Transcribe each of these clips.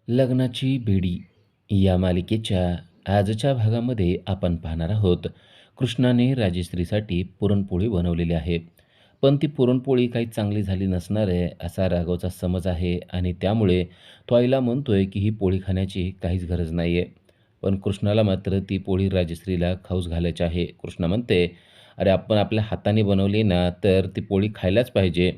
लग्नाची बेडी या मालिकेच्या आजच्या भागामध्ये आपण पाहणार आहोत. कृष्णाने राजश्रीसाठी पुरणपोळी बनवलेली आहे. पण ती पुरणपोळी काही चांगली झाली नसणार आहे असा राघवचा समज आहे आणि त्यामुळे तो आईला म्हणतोय की ही पोळी खाण्याची काहीच गरज नाही आहे. पण कृष्णाला मात्र ती पोळी राजश्रीला खाऊच घालायची आहे. कृष्णा म्हणते, "अरे आपण आपल्या हाताने बनवली ना तर ती पोळी खायलाच पाहिजे."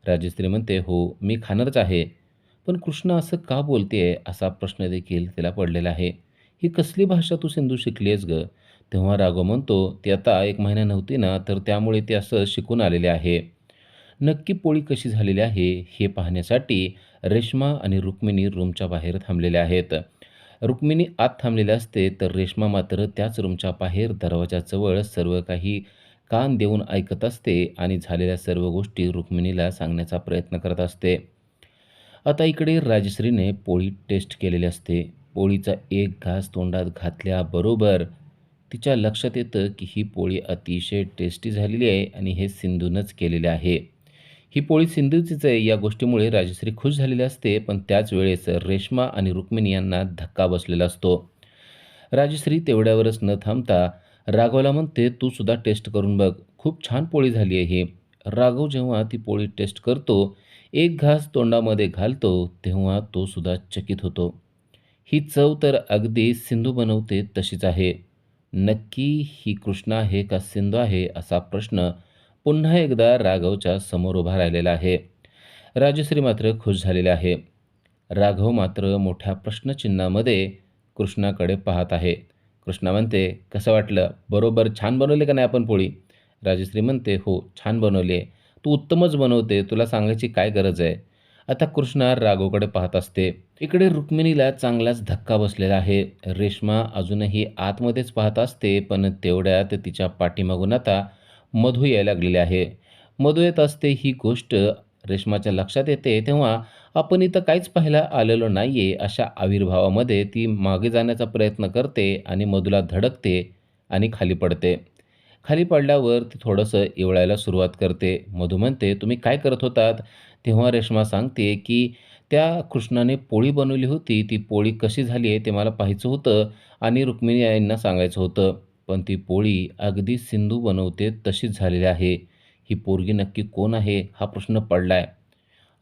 राजश्री म्हणते, "हो, मी खाणारच आहे." पण कृष्ण असं का बोलतेय असा प्रश्न देखील तिला पडलेला आहे. ही कसली भाषा तू सिंधू शिकली आहेस गं? तेव्हा राघव म्हणतो, ती आता 1 महिना नव्हती ना, तर त्यामुळे ते असं शिकून आलेले आहे. नक्की पोळी कशी झालेली आहे हे पाहण्यासाठी रेश्मा आणि रुक्मिणी रूमच्या बाहेर थांबलेल्या आहेत. रुक्मिणी आत थांबलेली असते, तर रेश्मा मात्र त्याच रूमच्या बाहेर दरवाजाजवळ सर्व काही कान देऊन ऐकत असते आणि झालेल्या सर्व गोष्टी रुक्मिणीला सांगण्याचा प्रयत्न करत असते. आता इकडे राजश्रीने पोळी टेस्ट केलेली असते. पोळीचा एक घास तोंडात घातल्याबरोबर तिच्या लक्षात येतं की ही पोळी अतिशय टेस्टी झालेली आहे आणि हे सिंधूनच केलेले आहे. ही पोळी सिंधूचीच आहे या गोष्टीमुळे राजश्री खुश झालेली असते, पण त्याच वेळेस रेश्मा आणि रुक्मिणी यांना धक्का बसलेला असतो. राजश्री तेवढ्यावरच न थांबता राघवला म्हणते, "तू सुद्धा टेस्ट करून बघ. खूप छान पोळी झाली आहे ही." राघव जेव्हा ती पोळी टेस्ट करतो, एक घास तोंडामध्ये घालतो, तेव्हा तो सुद्धा चकित होतो. ही चव तर अगदी सिंधू बनवते तशीच आहे. नक्की ही कृष्णा आहे का सिंधू आहे असा प्रश्न पुन्हा एकदा राघवच्या समोर उभा राहिलेला आहे. राजश्री मात्र खुश झालेली आहे. राघव मात्र मोठ्या प्रश्नचिन्हामध्ये कृष्णाकडे पाहत आहे. कृष्णा म्हणते, "कसं वाटलं? बरोबर छान बनवली का नाही आपण पोळी?" राजश्री म्हणते, "हो, छान बनवली आहे. तू उत्तमच बनवते. तुला सांगायची काय गरज आहे?" आता कृष्णा राघवकडे पाहत असते. इकडे रुक्मिणीला चांगलाच धक्का बसलेला आहे. रेश्मा अजूनही आतमध्येच पाहत असते, पण तेवढ्यात तिच्या पाठीमागून आता मधू यायला लागलेली आहे. मधू येत असते ही गोष्ट रेश्माच्या लक्षात येते, तेव्हा आपण इथं काहीच पाहायला आलेलो नाहीये अशा आविर्भावामध्ये ती मागे जाण्याचा प्रयत्न करते आणि मधूला धडकते आणि खाली पडते. खाली पडल्यावर ती थोडंसं इवळायला सुरुवात करते. मधू म्हणते, "तुम्ही काय करत होतात?" तेव्हा रेश्मा सांगते, की "त्या कृष्णाने पोळी बनवली होती. ती पोळी कशी झाली आहे ते मला पाहायचं होतं आणि रुक्मिणी यांना सांगायचं होतं. पण ती पोळी अगदी सिंधू बनवते तशीच झालेली आहे. ही पोरगी नक्की कोण आहे? हा प्रश्न पडलाय."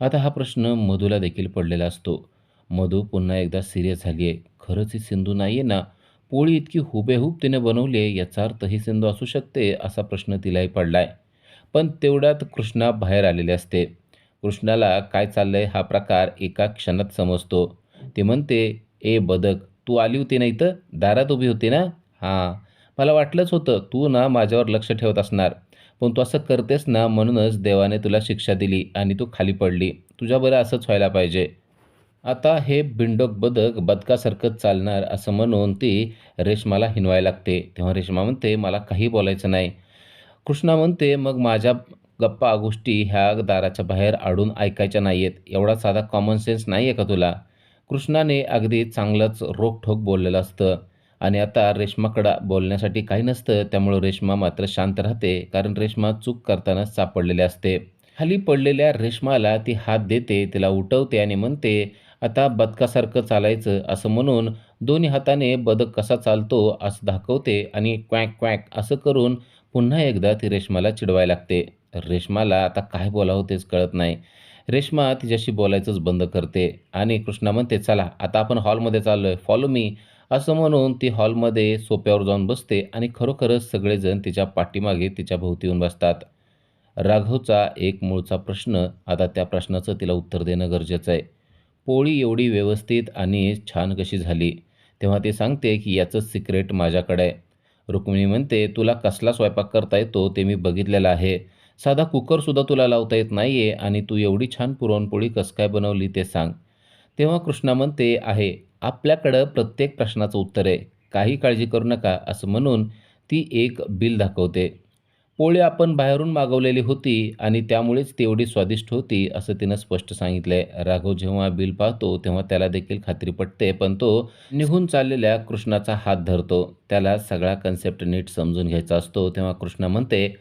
आता हा प्रश्न मधूला देखील पडलेला असतो. मधू पुन्हा एकदा सिरियस झाली आहे. खरंच ही सिंधू नाही आहे ना? पोळी इतकी हुबेहूब तिने बनवली आहे, याचा अर्थ ही सिंधू असू शकते, असा प्रश्न तिलाही पडलाय. पण तेवढ्यात कृष्णा बाहेर आलेले असते. कृष्णाला काय चाललंय हा प्रकार एका क्षणात समजतो. ते म्हणते, "ए बदक, तू आली होती ना इथं? दारात उभी होती ना? हां, मला वाटलंच होतं तू ना माझ्यावर लक्ष ठेवत असणार. पण तू असं करतेस ना म्हणूनच देवाने तुला शिक्षा दिली आणि तू खाली पडली. तुझ्याबरोबर असंच व्हायला पाहिजे." आता हे बिंडोक बदक बदकासारखंच चालणार असं म्हणून ती रेश्माला हिणवायला लागते. तेव्हा रेश्मा म्हणते, "मला काही बोलायचं नाही." कृष्णा म्हणते, "मग माझ्या गप्पा गोष्टी ह्या दाराच्या बाहेर आडून ऐकायच्या नाहीयेत. एवढा साधा कॉमन सेन्स नाही आहे का तुला?" कृष्णाने अगदी चांगलंच रोखठोक बोललेलं असतं आणि आता रेश्माकडं बोलण्यासाठी काही नसतं. त्यामुळं रेश्मा मात्र शांत राहते, कारण रेश्मा चूक करताना सापडलेली असते. खाली पडलेल्या रेश्माला ती हात देते, तिला उठवते आणि म्हणते, "आता बदकासारखं चालायचं." असं म्हणून दोन्ही हाताने बदक कसा चालतो असं दाखवते आणि क्वॅक क्वॅक असं करून पुन्हा एकदा ती रेश्माला चिडवायला लागते. रेश्माला आता काय बोलावं तेच कळत नाही. रेश्मा तिच्याशी बोलायचंच बंद करते आणि कृष्णा म्हणते, "चला आता आपण हॉलमध्ये चाललोय, फॉलो मी." असं म्हणून ती हॉलमध्ये सोफ्यावर जाऊन बसते आणि खरोखरच सगळेजण तिच्या पाठीमागे तिच्या भोवती येऊन बसतात. राघवचा एक मूळचा प्रश्न, आता त्या प्रश्नाचं तिला उत्तर देणं गरजेचं आहे. पोळी एवढी व्यवस्थित आणि छान कशी झाली? तेव्हा ती सांगते, की "याचं सिक्रेट माझ्याकडे आहे." रुक्मिणी म्हणते, "तुला कसला स्वयंपाक करता येतो ते मी बघितलेलं आहे. साधा कुकरसुद्धा तुला लावता येत नाही आहे आणि तू एवढी छान पुरणपोळी कसं काय बनवली ते सांग." तेव्हा कृष्णा म्हणते, "आहे, आपल्याकडं प्रत्येक प्रश्नाचं उत्तर आहे. काही काळजी करू नका." असं म्हणून ती एक बिल दाखवते. पोळी आपण बाहेरून मागवलेली होती आणि त्यामुळेच ती एवढी स्वादिष्ट होती, असं तिनं स्पष्ट सांगितलंय. राघव जेव्हा बिल पाहतो, तेव्हा त्याला देखील खात्री पटते, पण तो निघून चाललेल्या कृष्णाचा हात धरतो. त्याला सगळा कन्सेप्ट नीट समजून घ्यायचा असतो. तेव्हा कृष्णा म्हणते,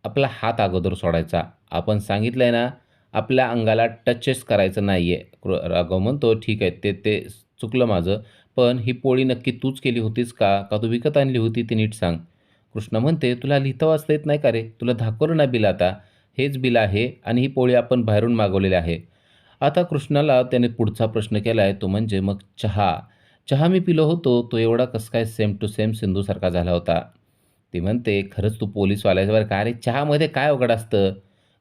"आपला हात अगोदर सोडायचा. आपण सांगितलंय ना, आपल्या अंगाला टचच करायचं नाहीये." राघव म्हणतो, "ठीक आहे, ते ते चुकलं माझं. पण ही पोळी नक्की तूच केली होतीस का? का तू विकत आणली होती ते नीट सांग." कृष्णा म्हणते, "तुला लिहिता वाचता येत नाही का रे? तुला दाखवलं ना बिल आता. हेच बिल आहे आणि ही पोळी आपण बाहेरून मागवलेली आहे." आता कृष्णाला त्याने पुढचा प्रश्न केलाय तो म्हणजे मग चहा. चहा मी पिलो होतो, तो एवढा कसं काय सेम टू सेम सिंधूसारखा झाला होता. ती म्हणते, "खरंच तू पोलिसवाला आहेस बरं का. अरे चहामध्ये काय अवघड असतं?"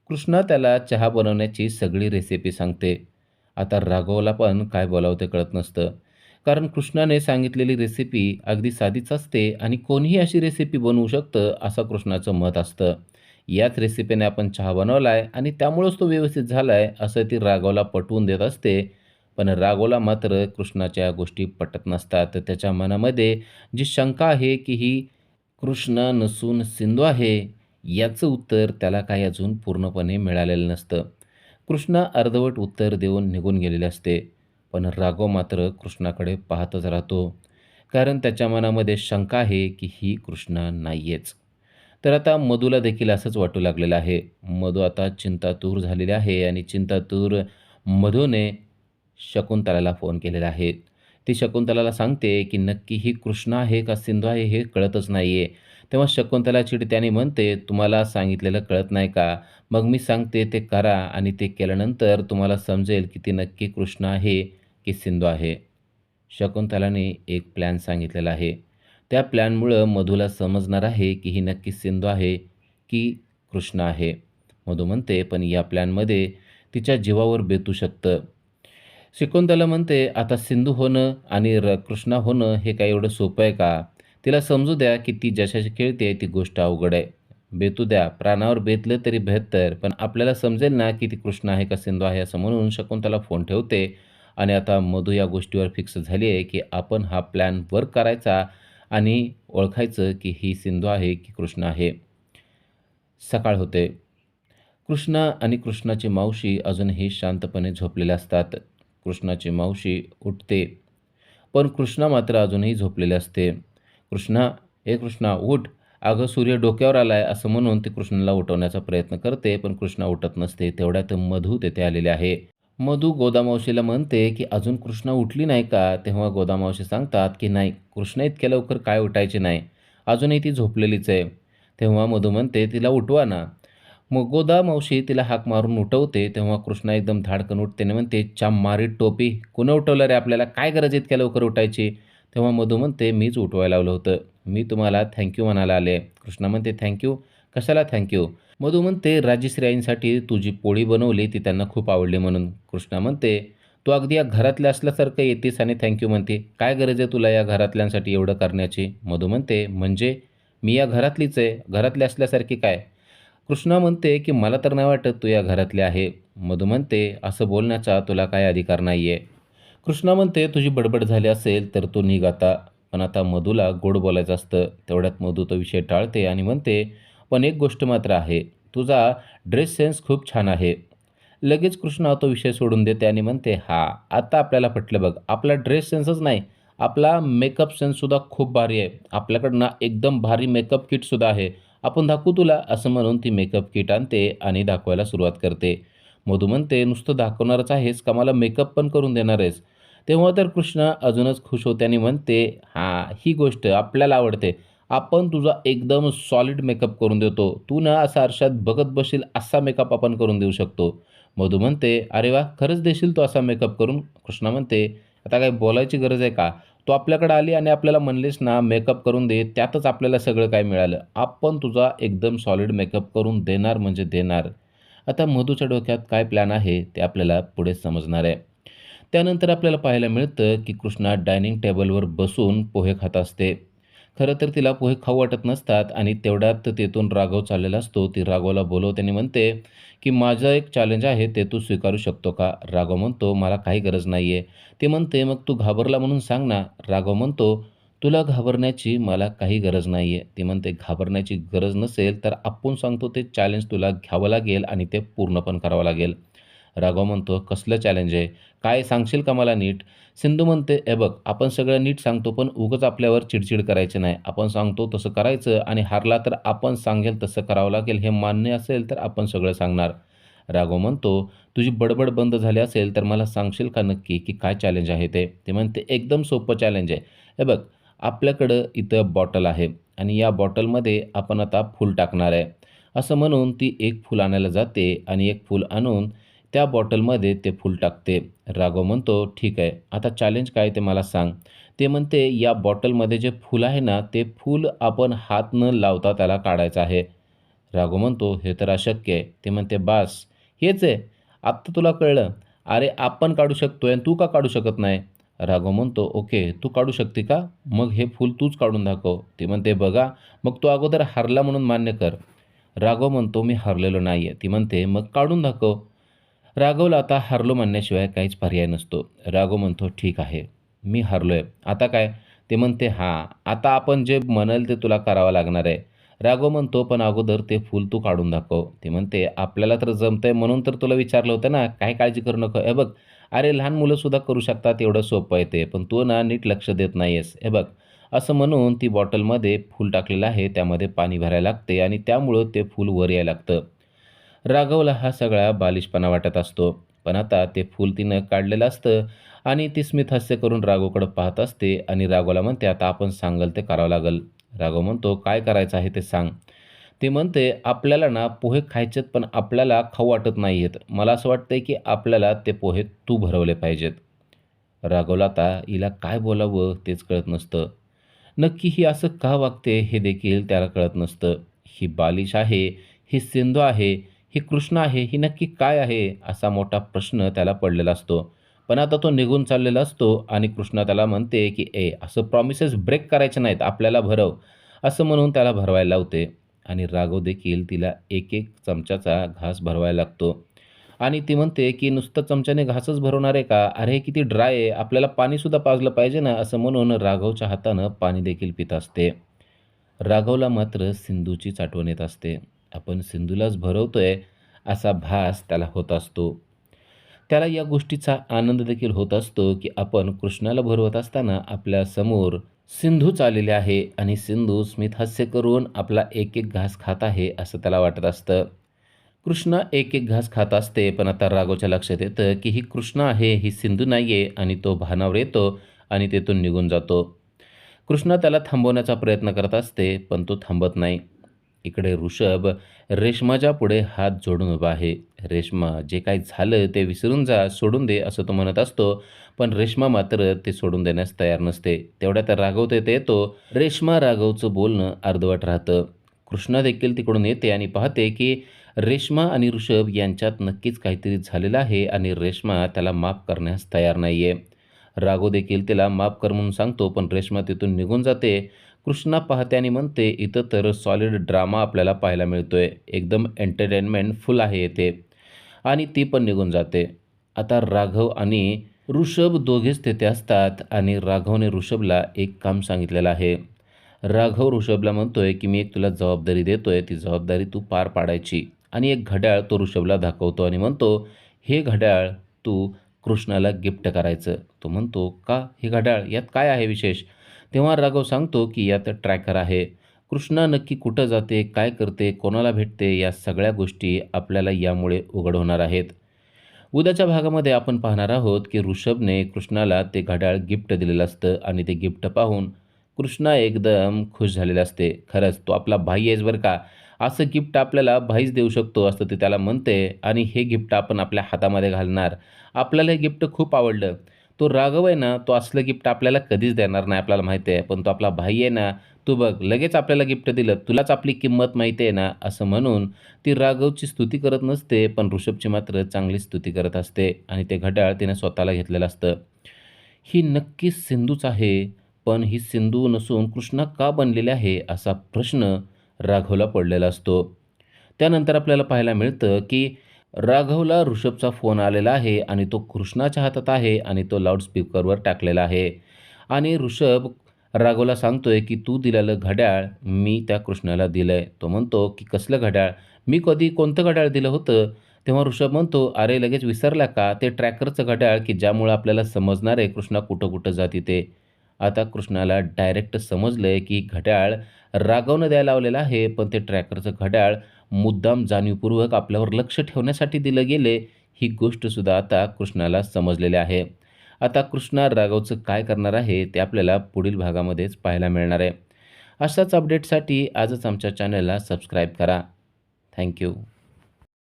कृष्णा त्याला चहा बनवण्याची सगळी रेसिपी सांगते. आता राघवला पण काय बोलावं ते कळत नसतं. कारण कृष्णाने सांगितलेली रेसिपी अगदी साधीच असते आणि कोणीही अशी रेसिपी बनवू शकतं असं कृष्णाचं मत असतं. याच रेसिपीने आपण चहा बनवलाय आणि त्यामुळंच तो व्यवस्थित झालाय असं ती राघवला पटवून देत असते. पण राघवला मात्र कृष्णाच्या गोष्टी पटत नसतात. तर त्याच्या मनामध्ये जी शंका आहे की ही कृष्ण नसून सिंधू आहे, याचं उत्तर त्याला काही अजून पूर्णपणे मिळालेलं नसतं. कृष्ण अर्धवट उत्तर देऊन निघून गेलेले असते. पण राघव मात्र कृष्णाकडे पाहतच राहतो. कारण त्याच्या मनामध्ये शंका आहे की ही कृष्णा नाहीयेच. तर आता मधूला देखील असंच वाटू लागलेलं आहे. मधू आता चिंतातूर झालेली आहे आणि चिंतातूर मधूने शकुंतलाला फोन केलेला आहे. ती शकुंतलाला सांगते, की नक्की ही कृष्ण आहे का सिंधू आहे हे कळतच नाहीये. तेव्हा शकुंतला चिडते आणि म्हणते, "तुम्हाला सांगितलेलं कळत नाही का? मग मी सांगते ते करा आणि ते केल्यानंतर तुम्हाला समजेल की ती नक्की कृष्ण आहे की सिंधू आहे." शकुंतलाने एक प्लॅन सांगितलेला आहे. त्या प्लॅनमुळं मधूला समजणार आहे की ही नक्की सिंधू आहे की कृष्ण आहे. मधू म्हणते, "पण या प्लॅनमध्ये तिच्या जीवावर बेतू शकतं." शकुंतला म्हणते, "आता सिंधू होणं आणि कृष्णा होणं हे काय एवढं सोपं आहे का? तिला समजू द्या की ती ज्याच्याशी खेळते ती गोष्ट अवघड आहे. बेतू द्या, प्राणावर बेतलं तरी बेहत्तर, पण आपल्याला समजेल ना की ती कृष्ण आहे का सिंधू आहे?" असं म्हणून शकुंतला फोन ठेवते आणि आता मधू या गोष्टीवर फिक्स झाली आहे की आपण हा प्लॅन वर्क करायचा आणि ओळखायचं की ही सिंधू आहे की कृष्ण आहे. सकाळ होते. कृष्णा आणि कृष्णाची मावशी अजूनही शांतपणे झोपलेल्या असतात. कृष्णाची मावशी उठते, पण कृष्णा मात्र अजूनही झोपलेले असते. "कृष्णा, ए कृष्णा उठ. अगं सूर्य डोक्यावर आलाय." असं म्हणून ती कृष्णाला उठवण्याचा प्रयत्न करते, पण कृष्णा उठत नसते. तेवढ्यात मधू तेथे आलेले आहे. मधू गोदामावशीला म्हणते, की "अजून कृष्णा उठली नाही का?" तेव्हा गोदामावशी सांगतात, की "नाही, कृष्णा इतक्या लवकर काय उठायची नाही. अजूनही ती झोपलेलीच आहे." तेव्हा मधू म्हणते, "तिला उठवा ना." मग गोदा मावशी तिला हाक मारून उठवते. तेव्हा कृष्णा एकदम धाडकन उठते आणि म्हणते, "मारीत टोपी, कुणी उठवलं रे आपल्याला? काय गरज आहे इतक्या लवकर उठायची?" तेव्हा मधू म्हणते, "मीच उठवायला लावलं होतं. मी तुम्हाला थँक म्हणायला आले." कृष्णा म्हणते, "थँक कशाला थँक मधू म्हणते, "राजश्री आईंसाठी तू जी पोळी बनवली ती त्यांना खूप आवडली म्हणून." कृष्णा म्हणते, "तू अगदी या घरातल्या असल्यासारखं येतेस आणि म्हणते. काय गरज आहे तुला या घरातल्यांसाठी एवढं करण्याची?" मधू म्हणते, "म्हणजे मी या घरातलीच आहे. घरातली असल्यासारखी काय?" कृष्णा म्हणते, की "मला तर नाही वाटत तू या घरातली आहे." मधू म्हणते, "असं बोलण्याचा तुला काय अधिकार नाहीये." कृष्णा म्हणते, "तुझी बडबड झाली असेल तर तू निघ आता." पण आता मधूला गोड बोलायचं असतं. तेवढ्यात मधू तो विषय टाळते आणि म्हणते, "पण एक गोष्ट मात्र आहे, तुझा ड्रेस सेन्स खूप छान आहे." लगेच कृष्णा तो विषय सोडून देते आणि म्हणते, "हां, आता आपल्याला पटलं बघ. आपला ड्रेस सेन्सच नाही, आपला मेकअप सेन्ससुद्धा खूप भारी आहे. आपल्याकडं ना एकदम भारी मेकअप किटसुद्धा आहे. आपण दाखवू तुला." असं म्हणून ती मेकअप किट आणते आणि दाखवायला सुरुवात करते. मधू म्हणते, "नुसतं दाखवणारच आहेस का मला मेकअप पण करून देणार आहेस?" तेव्हा तर कृष्णा अजूनच खुश होते आणि म्हणते, "हां, ही गोष्ट आपल्याला आवडते. आपण तुझा एकदम सॉलिड मेकअप करून देतो. तू ना असा आरशात बघत बसशील असा मेकअप आपण करून देऊ शकतो." मधू म्हणते, "अरे वाह! खरंच देशील तू असा मेकअप करून?" कृष्णा म्हणते, "आता काही बोलायची गरज आहे का? तू आपल्याकडे आली आणि आपल्याला म्हणलीस ना मेकअप करून दे, त्यातच आपल्याला सगळं काय मिळालं. आपण तुझा एकदम सॉलिड मेकअप करून देणार म्हणजे देणार." आता मधूच्या डोक्यात काय प्लॅन आहे ते आपल्याला पुढे समजणार आहे. त्यानंतर आपल्याला पाहायला मिळतं, की कृष्णा डायनिंग टेबलवर बसून पोहे खात असते. खरं तर तिला पोहे खाऊ वाटत नसतात आणि तेवढ्यात तेथून राघव चाललेला असतो. ती राघवला बोलवते आणि म्हणते, की "माझं एक चॅलेंज आहे ते तू स्वीकारू शकतो का?" राघव म्हणतो, "मला काही गरज नाही आहे." ती म्हणते, "मग तू घाबरला म्हणून सांग ना." राघव म्हणतो, "तुला घाबरण्याची मला काही गरज नाही आहे." ती म्हणते, "घाबरण्याची गरज नसेल तर आपण सांगतो ते चॅलेंज तुला घ्यावं लागेल आणि ते पूर्ण पण करावं लागेल." राघव म्हणतो, "कसलं चॅलेंज आहे? काय सांगशील का मला नीट?" सिंधू म्हणते, "हे बघ, आपण सगळं नीट सांगतो, पण उगाच आपल्यावर चिडचिड करायची नाही. आपण सांगतो तसं करायचं आणि हारला तर आपण सांगेल तसं करावं लागेल. हे मान्य असेल तर आपण सगळं सांगणार." राघव म्हणतो, "तुझी बडबड बंद झाली असेल तर मला सांगशील का नक्की की काय चॅलेंज आहे ते?" ते म्हणते, "एकदम सोपं चॅलेंज आहे. हे बघ, आपल्याकडं इथं बॉटल आहे आणि या बॉटलमध्ये आपण आता फूल टाकणार आहे." असं म्हणून ती एक फूल आणायला जाते आणि एक फूल आणून त्या बॉटलमध्ये ते फूल टाकते. राघव म्हणतो, "ठीक आहे, आता चॅलेंज काय ते मला सांग." ते म्हणते, "या बॉटलमध्ये जे फूल आहे ना, ते फूल आपण हात न लावता त्याला काढायचं आहे." राघव म्हणतो, "हे तर अशक्य आहे." ते म्हणते, "बास, हेच आहे. आत्ता तुला कळलं. अरे, आपण काढू शकतोय आणि तू का काढू शकत नाही?" राघव म्हणतो, "ओके, तू काढू शकते का? मग हे फूल तूच काढून दाखव." ती म्हणते, "बघा, मग तू अगोदर हारला म्हणून मान्य कर." राघव म्हणतो, "मी हरलेलो नाही आहे." ती म्हणते, "मग काढून दाखव." राघवला आता हारलो म्हणण्याशिवाय काहीच पर्याय नसतो. राघव म्हणतो, "ठीक आहे, मी हारलोय. आता काय?" ते म्हणते, "हां, आता आपण जे म्हणाल ते तुला करावं लागणार आहे." राघव म्हणतो, "पण अगोदर ते फूल तू काढून दाखव." ते म्हणते, "आपल्याला तर जमतंय म्हणून तर तुला विचारलं होतं ना, काही काळजी करू नको. हे बघ, अरे लहान मुलंसुद्धा करू शकतात, एवढं सोपं आहे ते. पण तू ना नीट लक्ष देत नाही हे बघ." असं म्हणून ती बॉटलमध्ये फूल टाकलेलं आहे, त्यामध्ये पाणी भरायला लागते आणि त्यामुळं ते फूल वर यायला लागतं. राघवला हा सगळा बालिशपणा वाटत असतो. पण आता ते फूल तिनं काढलेलं असतं आणि ती स्मितहास्य करून राघवकडे पाहत असते आणि राघवला म्हणते, "आता आपण सांगाल ते करावं लागेल." राघव म्हणतो, "काय करायचं आहे ते सांग." ती म्हणते, "आपल्याला ना पोहे खायचेत पण आपल्याला खाऊ वाटत नाही आहेत. मला असं वाटतंय की आपल्याला ते पोहे तू भरवले पाहिजेत." राघवला आता हिला काय बोलावं तेच कळत नसतं. नक्की ही असं का वागते हे देखील त्याला कळत नसतं. ही बालिश आहे, ही सिंधू आहे, ही कृष्ण आहे, ही नक्की काय आहे? असा मोठा प्रश्न त्याला पडलेला असतो. पण आता तो निघून चाललेला असतो आणि कृष्णा त्याला म्हणते, की असं प्रॉमिसेस ब्रेक करायचे नाहीत, आपल्याला भरव." असं म्हणून त्याला भरवायला लावते आणि राघव देखील तिला एक-एक चमच्याचा घास भरवायला लागतो. आणि ती म्हणते, की "नुसतं चमच्याने घासच भरवणार आहे का? अरे, हे किती ड्राय आहे. आपल्याला पाणीसुद्धा पाजलं पाहिजे ना." असं म्हणून राघवच्या हातानं पाणी देखील पीत असते. राघवला मात्र सिंधूचीच आठवण येत असते. आपण सिंधूलाच भरवतोय असा भास त्याला होत असतो. त्याला या गोष्टीचा आनंद देखील होत असतो, की आपण कृष्णाला भरवत असताना आपल्यासमोर सिंधूच आलेली आहे आणि सिंधू स्मितहास्य करून आपला एक-एक घास खात आहे असं त्याला वाटत असतं. कृष्णा एक-एक घास खात असते, पण आता राघवच्या लक्षात येतं, की ही कृष्णा आहे, ही सिंधू नाहीये आणि तो भानावर येतो आणि तिथून निघून जातो. कृष्णा त्याला थांबवण्याचा प्रयत्न करत असते, पण तो थांबत नाही. इकडे ऋषभ रेश्माच्या पुढे हात जोडून उभा आहे. "रेश्मा, जे काही झालं ते विसरून जा, सोडून दे," असं तो म्हणत असतो. पण रेश्मा मात्र ते सोडून देण्यास तयार नसते. तेवढ्यात राघव तिथे येतो. रेश्मा राघवचं बोलणं अर्धवट राहतं. कृष्णा देखील तिकडून येते आणि पाहते, की रेश्मा आणि ऋषभ यांच्यात नक्कीच काहीतरी झालेलं आहे आणि रेश्मा त्याला माफ करण्यास तयार नाहीये. राघव देखील तिला माफ कर म्हणून सांगतो, पण रेश्मा तिथून निघून जाते. कृष्णा पाहते आणि म्हणते, "इथं तर सॉलिड ड्रामा आपल्याला पाहायला मिळतोय. एकदम एंटरटेनमेंट फुल आहे इथे." आणि ती पण निघून जाते. आता राघव आणि ऋषभ दोघेच तिथे असतात आणि राघवने ऋषभला एक काम सांगितलेलं आहे. राघव ऋषभला म्हणतोय, की "मी एक तुला जबाबदारी देतोय, ती जबाबदारी तू पार पाडायची." आणि एक घड्याळ तो ऋषभला दाखवतो आणि म्हणतो, "हे घड्याळ तू कृष्णाला गिफ्ट करायचं." तो म्हणतो, "का? हे घड्याळ यात काय आहे विशेष?" तेव्हा राघव सांगतो, की "यात ट्रॅकर आहे. कृष्णा नक्की कुठं जाते, काय करते, कोणाला भेटते, या सगळ्या गोष्टी आपल्याला यामुळे उघड होणार आहेत." उद्याच्या भागामध्ये आपण पाहणार आहोत, की ऋषभने कृष्णाला ते घड्याळ गिफ्ट दिलेलं असतं आणि ते गिफ्ट पाहून कृष्णा एकदम खुश झालेला असते. खरंच तो आपला भाई आहेस बरं का. असं गिफ्ट आपल्याला भाईच देऊ शकतो असं ते त्याला म्हणते आणि हे गिफ्ट आपण आपल्या हातामध्ये घालणार. आपल्याला हे गिफ्ट खूप आवडलं. तो राघव आहे ना, तो असलं गिफ्ट आपल्याला कधीच देणार नाही आपल्याला माहिती आहे. पण तो आपला भाई आहे ना, तू बघ लगेच आपल्याला गिफ्ट दिलं. तुलाच आपली किंमत माहिती आहे ना, असं म्हणून ती राघवची स्तुती करत नसते, पण ऋषभची मात्र चांगली स्तुती करत असते आणि ते घड्याळ तिने स्वतःला घेतलेलं असतं. ही नक्कीच सिंधूच आहे, पण ही सिंधू नसून कृष्णा का बनलेली आहे, असा प्रश्न राघवला पडलेला असतो. त्यानंतर आपल्याला पाहायला मिळतं, की राघवला ऋषभचा फोन आलेला आहे आणि तो कृष्णाच्या हातात आहे आणि तो लाउडस्पीकरवर टाकलेला आहे आणि ऋषभ राघवला सांगतोय, की "तू दिलेलं घड्याळ मी त्या कृष्णाला दिलंय." तो म्हणतो, की "कसलं घड्याळ? मी कधी कोणतं घड्याळ दिलं होतं?" तेव्हा ऋषभ म्हणतो, "अरे लगेच विसरला का? ते ट्रॅकरचं घड्याळ की ज्यामुळं आपल्याला समजणार आहे कृष्णा कुठं-कुठं जाते ते." आता कृष्णाला डायरेक्ट समजलंय की घड्याळ रागावून द्यायला लावलेलं आहे, पण ते ट्रॅकरचं घड्याळ मुद्दाम जाणीवपूर्वक आपल्यावर लक्ष ठेवण्यासाठी दिलं गेले, ही गोष्टसुद्धा आता कृष्णाला समजलेली आहे. आता कृष्णा राघवचं काय करणार आहे ते आपल्याला पुढील भागामध्येच पाहायला मिळणार आहे. अशाच अपडेटसाठी आजच आमच्या चॅनलला सबस्क्राईब करा. Thank you.